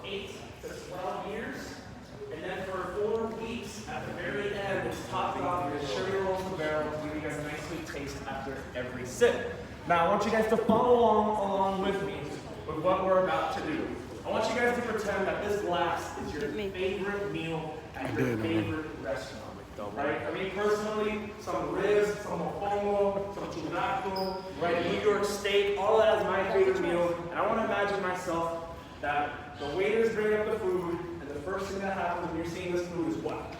8 to 12 years. And then for 4 weeks, at the very end, it's topped off with sugar rolls in the barrel, giving you guys a nice sweet taste after every sip. Now, I want you guys to follow along with me with what we're about to do. I want you guys to pretend that this glass is your favorite meal at your favorite restaurant. Right? I mean, personally, some ribs, some mofongo, some churrasco, right? New York steak, all of that is my favorite meal. And I want to imagine myself that the waiters bring up the food, and the first thing that happens when you're seeing this food is what?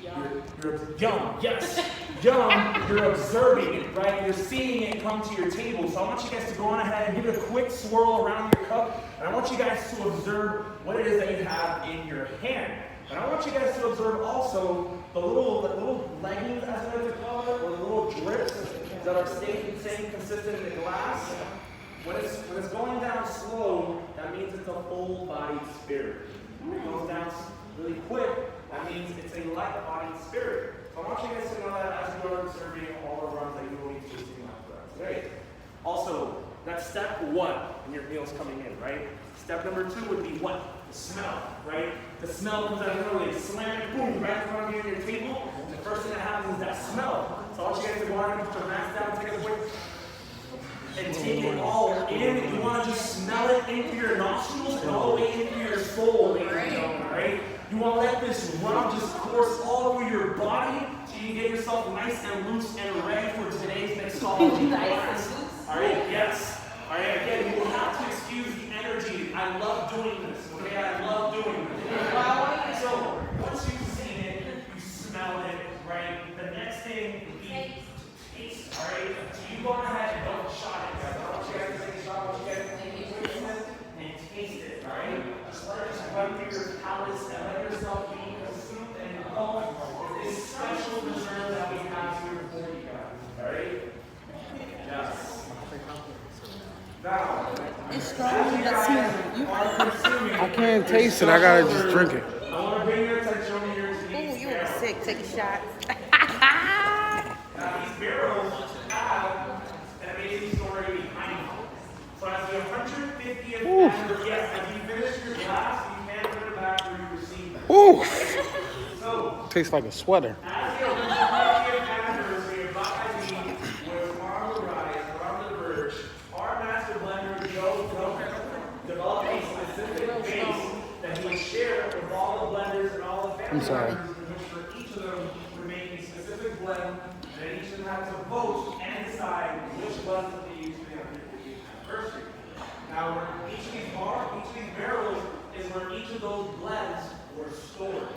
You're yum, yes, yum, you're observing it, right? You're seeing it come to your table. So I want you guys to go on ahead and give it a quick swirl around your cup, and I want you guys to observe what it is that you have in your hand. And I want you guys to observe also the little leggings, as I like to call it, or the little drips that are staying consistent in the glass. When it's going down slow, that means it's a full-bodied spirit. When it goes down really quick, that means it's a light-bodied spirit. So I want you guys to know that as you are observing all the runs that you will be tasting after today. Also, that's step 1 when your meal's coming in, right? Step number 2 would be what? The smell, right? The smell comes out literally slam it, boom, right in front of you on your table. The first thing that happens is that smell. So I want you guys to go on and put your mask down, take a quick, and take it all in. You want to just smell it into your nostrils and all the way into your soul, ladies and gentlemen, right? You want to let this rum just course all over your body so you get yourself nice and loose and ready for today's mixology class. All right, yes. All right, again, you will have to excuse the energy. I love doing this, okay? I love doing this. So, once you've seen it, you smell it, right? The next thing would be to taste, all right? So you go ahead and don't shot it, guys. I want you guys to take a shot. I want you guys to take a quick sip and taste it, all right? Just let it just run through your palates and let yourself be consumed and engulfed with this special dessert that we have here for you guys, all right? Yes. Now, it's strong, but smooth. You are consuming. I can't taste it. I gotta just drink it. I want to bring your attention over here to these. Ooh, you are sick. Take a shot. Now, these barrels have an amazing story behind them. So, as the 150th anniversary, yes, as you finish your glass, you can put it back where you received it. Ooh, So, tastes like a sweater. as the 150th anniversary of Bacardi was on the rise, we're on the verge, our master blender, Joe, developed a specific base that he would share with all the blenders and all the family sorry. members, in which for each of them would make a specific blend, and then each of them had to vote and decide which blend that they used for the 150th anniversary. Now, where each of these barrels is where each of those blends were stored.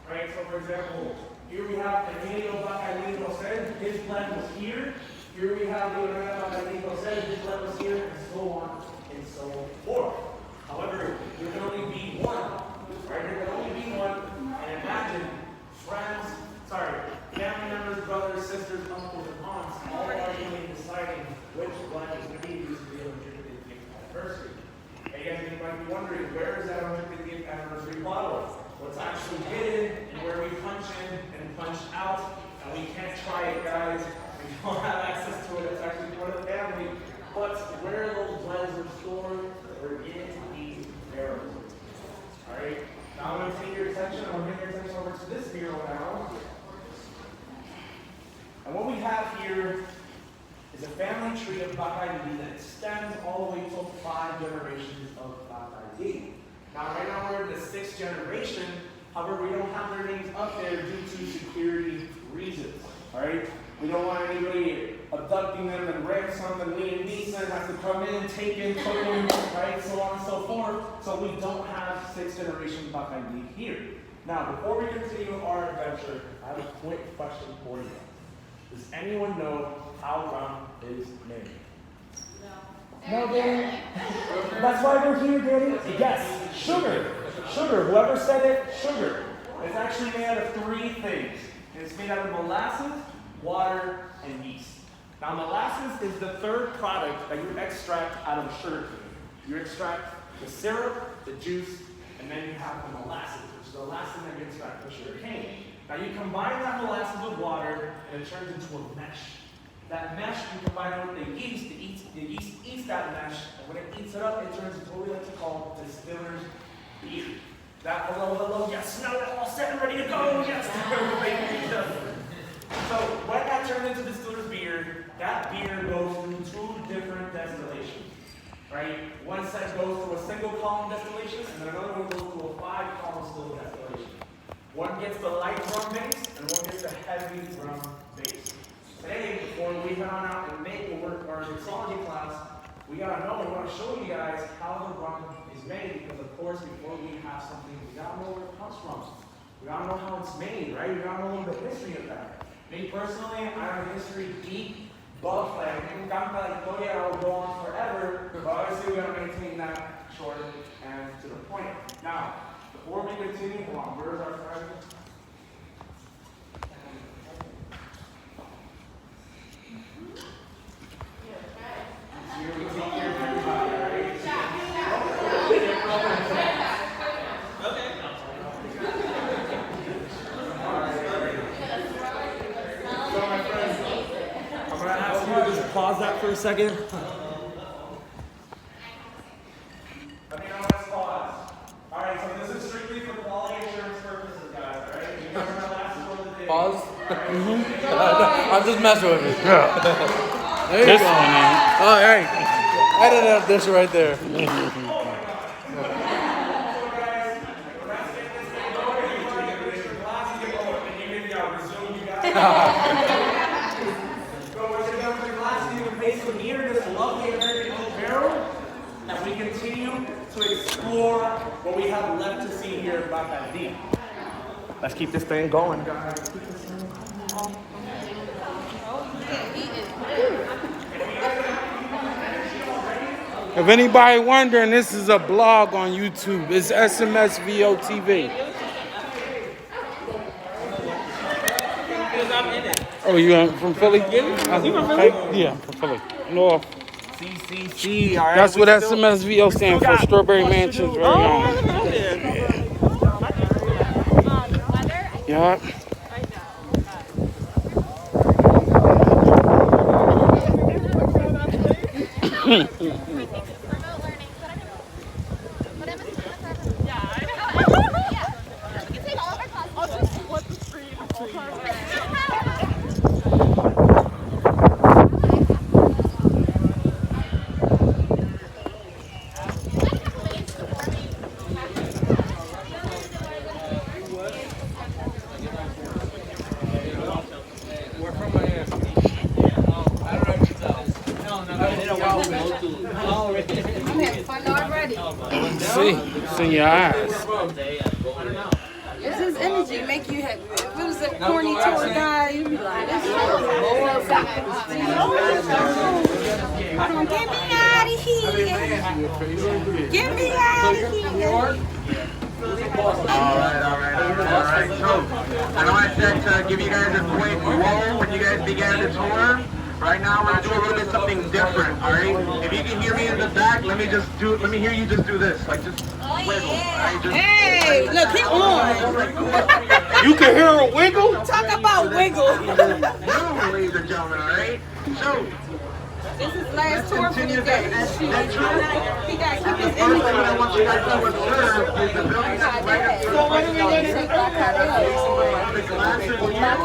Right? So, for example, here we have Emilio Bacardi said his blend was here. Here we have Leonardo Bacardi said his blend was here, and so on and so forth. However, there can only be one. Right? There can only be one. And imagine family members, brothers, sisters, uncles, and aunts all arguing and deciding which blend is going to be used for the 150th anniversary. And you guys might be wondering, where is that 150th anniversary bottle? What's actually hidden and where we punch in and punch out, and we can't try it, guys. We don't have access to it. It's actually part of the family. But where those blends were stored were in these barrels. All right. Now I'm going to take your attention. I'm going to bring your attention over to this barrel now. And what we have here is a family tree of Bacardi that extends all the way to 5 generations of Bacardi. Now, right now we're in the 6th generation. However, we don't have their names up there due to security reasons. All right? We don't want anybody abducting them and ransom and Liam Neeson has to come in and take in, right? So on and so forth. So we don't have 6th generation Bacardi here. Now, before we continue our adventure, I have a quick question for you. Does anyone know how rum is made? No, Danny? That's why we're here, Danny? Yes, sugar. Sugar. Whoever said it, sugar. It's actually made out of 3 things. It's made out of molasses, water, and yeast. Now, molasses is the 3rd product that you extract out of sugar cane. You extract the syrup, the juice, and then you have the molasses, which is the last thing that you extract from sugar cane. Now, you combine that molasses with water, and it turns into a mesh. That mesh, you combine it with the yeast, the yeast eats that mesh, and when it eats it up, it turns into what we like to call distiller's beer. That hello, yes, now we're all set and ready to go, yes. So when that turns into distiller's beer, that beer goes through 2 different distillations, right? One set goes through a single column distillation, and then another one goes through a 5-column still distillation. One gets the light rum base, and one gets the heavy rum base. Today, before we head on out and make our mixology class, we want to show you guys how the rum is made, because of course, before we have something, we gotta know where it comes from. We gotta know how it's made, right? We gotta know a little bit of history of that. Me personally, I'm a history geek, buff, like, me encanta la historia, I will go on forever, but obviously we gotta maintain that short and to the point. Now, before we continue, hold on, where's our friend? Here we take care of everybody, all right? So my friends, I'm gonna ask you to just pause that for a second. Let me know when it's paused. Alright, so this is strictly for quality assurance purposes, guys, alright? You remember my last one of the day? Pause? I'm just messing with it. Yeah. There you This go. one, man. Oh, hey. Edit out this right there. So guys, let's get this thing going. If you want to get your glasses, get going. And you maybe I'll resume you guys. So once you're done with your glasses, you can face them here in this lovely American oak barrel. As we continue to explore what we have left to see here at Bacardi. Let's keep this thing going, guys. If anybody wondering, this is a blog on YouTube. It's SMSVO TV. Oh, you from Philly? Yeah, I'm from Philly. North. CCC, all right. That's what SMSVO stands for. Strawberry Mansions, right on. Yeah. I'm having fun already. See, it's in your eyes. It's his energy make you happy. If it was a corny tour guy, you'd be like, this is Hold on, get me out of here. Get me out of here. Alright. So, I know I said to give you guys a quick roll when you guys began the tour. Right now, we're gonna do a little bit something different, alright? If you can hear me in the back, let me hear you just do this. Like, just wiggle, alright? Hey, look, he on. You can hear a wiggle? Talk about wiggle. Boom, ladies and gentlemen, alright? So, This is last tour for the continue day. that He got to keep his first thing I energy. want you guys to observe is the building that's right in front of us. The glasses here.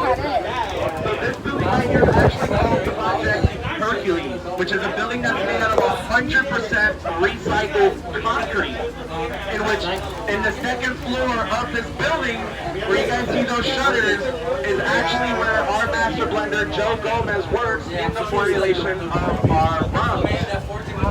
So this building right here is actually called the Project Hercules, which is a building that's made out of 100% recycled concrete. In the second floor of this building, where you guys see those shutters, is actually where our master blender Joe Gomez works in the formulation of our rum.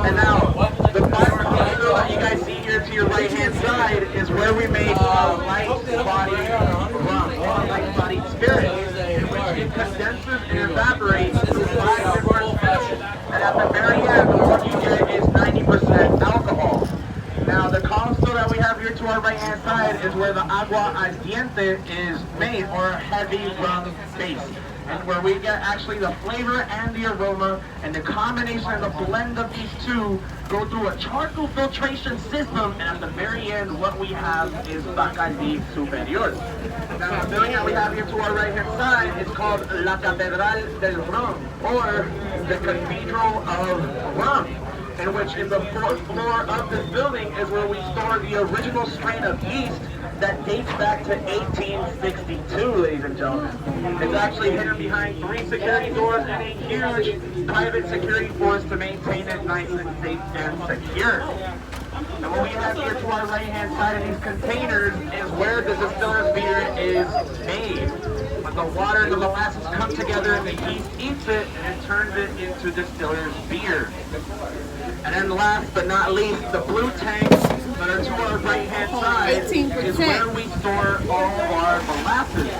And now, the final container that you guys see here to your right-hand side is where we make our light-bodied rum, or light-bodied spirit, in which it condenses and evaporates through 5 different steps, and at the very end, what you get is 90% alcohol. Now, the column still that we have here to our right-hand side is where the agua ardiente is made, or heavy rum base. And where we get actually the flavor and the aroma, and the combination and the blend of these two go through a charcoal filtration system, and at the very end, what we have is Bacardi Superior. Now, the building that we have here to our right-hand side is called La Catedral del Rum, or the Cathedral of Rum. in which in the fourth floor of this building is where we store the original strain of yeast that dates back to 1862, ladies and gentlemen. It's actually hidden behind 3 security doors and a huge private security force to maintain it nice and safe and secure. And what we have here to our right-hand side of these containers is where the distiller's beer is made. When the water and the molasses come together, the yeast eats it and it turns it into distiller's beer. And then last but not least, the blue tanks that are to our right-hand side 18%. is where we store all of our molasses.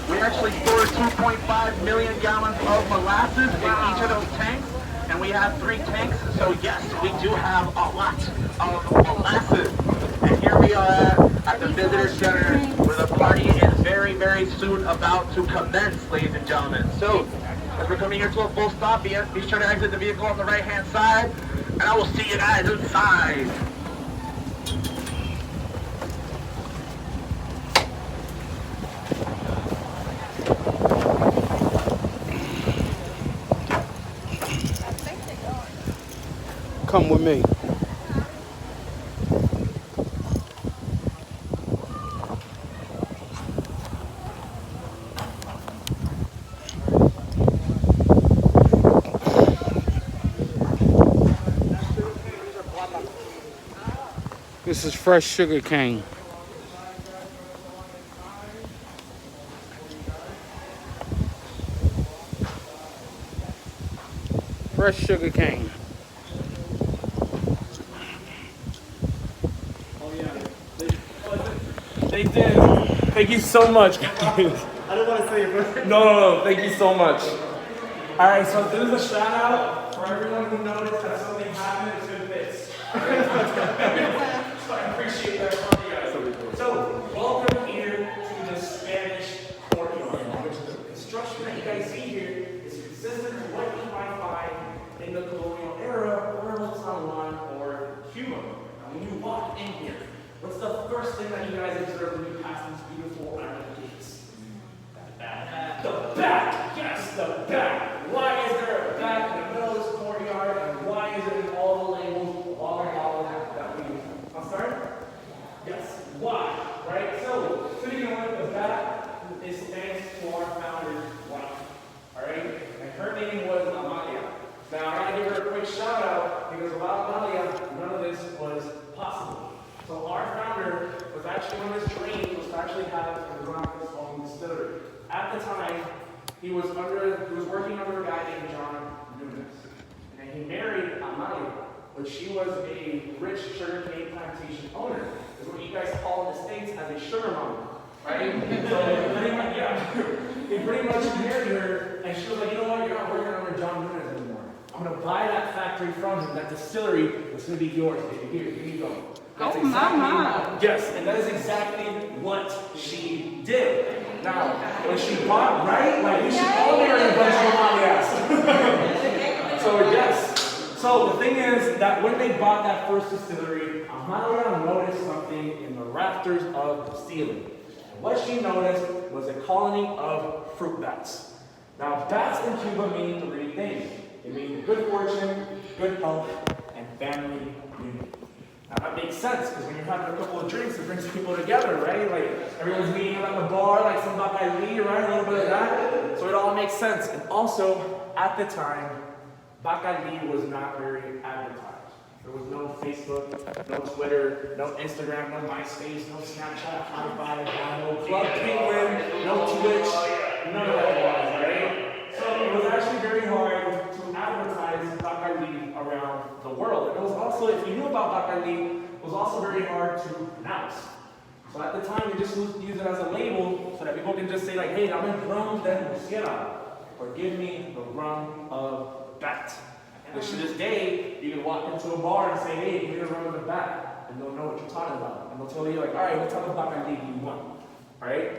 We actually store 2.5 million gallons of molasses in each of those tanks. And we have 3 tanks, so yes, we do have a lot of molasses. And here we are at the visitor center where the party is very, very soon about to commence, ladies and gentlemen. So, as we're coming here to a full stop, be sure to exit the vehicle on the right-hand side, and I will see you guys inside. Come with me. This is fresh sugar cane. Fresh sugar cane. They did. Thank you so much, guys. I don't want to say it, but no. Thank you so much. All right, so this is a shout out for everyone who noticed that something happened. It's good bits. So I appreciate that from you guys. So welcome here to the Spanish courtyard, which is the construction that you guys see here is consistent with what you might find in the colonial era, or Taiwan, or Cuba. Now, when you walk in here, what's the first thing that you guys observe when you pass these beautiful iron gates? The back. The back! Yes, the back! Why is there a back in the middle of this courtyard, and why is it in all the labels, all the bottles that we use? I'm sorry? Yes. Why? Right? So, to begin with, the back is thanks to our founder's wife. Alright? And her name was Amalia. Now, I gotta give her a quick shout out, because without Amalia, none of this was possible. So our founder was actually one of his dreams was to actually have and run his own distillery. At the time, he was working under a guy named John Nunes. And he married Amalia, but she was a rich sugarcane plantation owner. Is what you guys call in the States as a sugar mama. Right? So he pretty much married her, and she was like, you know what, you're not working under John Nunes anymore. I'm gonna buy that factory from him, that distillery, it's gonna be yours, baby. Here you go. That's Oh, mama. Yes, and that is exactly what she did. Now, when she bought, right? Like, we should all marry a bunch of Amalias. So, yes. So, the thing is that when they bought that first distillery, Amalia noticed something in the rafters of the ceiling. And what she noticed was a colony of fruit bats. Now, bats in Cuba mean 3 things. It means good fortune, good health, and family unity. Now that makes sense, because when you're having a couple of drinks, it brings people together, right? Like, everyone's meeting at the bar, like some Bacardi, right? A little bit of that. So it all makes sense. And also, at the time, Bacardi was not very advertised. There was no Facebook, no Twitter, no Instagram, no MySpace, no Snapchat, High Five, no Club Penguin, no Twitch, none of that was, right? So it was actually very hard to advertise Bacardi around the world. And it was also, if you knew about Bacardi, it was also very hard to pronounce. So at the time, we just used it as a label so that people can just say like, hey, dame rum de mosquera, or give me the rum of bat. And to this day, you can walk into a bar and say, hey, give me the rum of the bat, and they'll know what you're talking about. And they'll tell you like, all right, what type of Bacardi do you want? All right?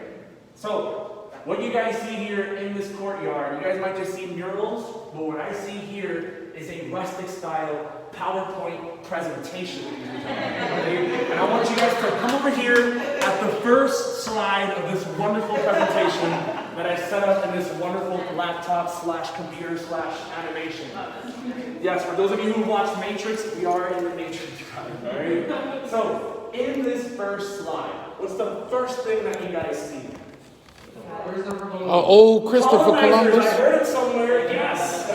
So, what you guys see here in this courtyard, you guys might just see murals, but what I see here is a rustic style PowerPoint presentation. And I want you guys to come over here at the first slide of this wonderful presentation that I set up in this wonderful laptop / computer / animation. Yes, for those of you who watched Matrix, we are in the Matrix, guys, all right? So, in this first slide, what's the first thing that you guys see? Old Christopher Colonizers, Columbus. I heard it somewhere, yes.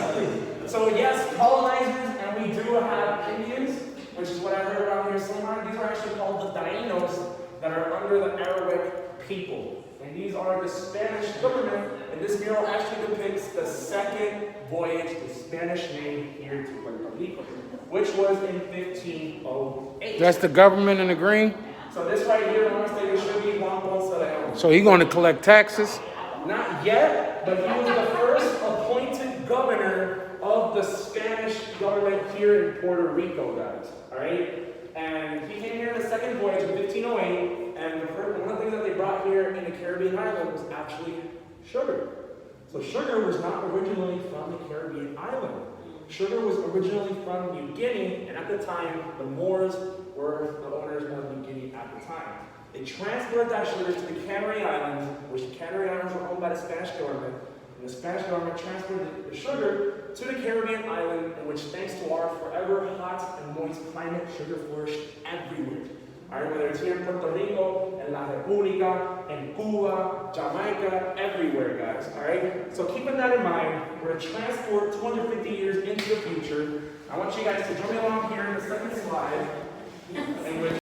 So yes, colonizers, and we do have Indians, which is what I heard around here somewhere. These are actually called the Taínos that are under the Arabic people. And these are the Spanish government, and this mural actually depicts the second voyage the Spanish made here to Puerto Rico, which was in 1508. That's the government in the green. So this right here, I want to say this should be Juan Ponce de Leon. So he going to collect taxes. Not yet, but he was the first appointed governor of the Spanish government here in Puerto Rico, guys. All right? And he came here in the second voyage in 1508, and one of the things that they brought here in the Caribbean island was actually sugar. So sugar was not originally from the Caribbean island. Sugar was originally from New Guinea, and at the time, the Moors were the owners of New Guinea at the time. They transferred that sugar to the Canary Islands, which the Canary Islands were owned by the Spanish government, and the Spanish government transferred the sugar to the Caribbean island, in which, thanks to our forever hot and moist climate, sugar flourished everywhere. All right, whether it's here in Puerto Rico, in La República, in Cuba, Jamaica, everywhere, guys. All right. So keeping that in mind, we're going to transport 250 years into the future. I want you guys to join me along here in the second slide, in which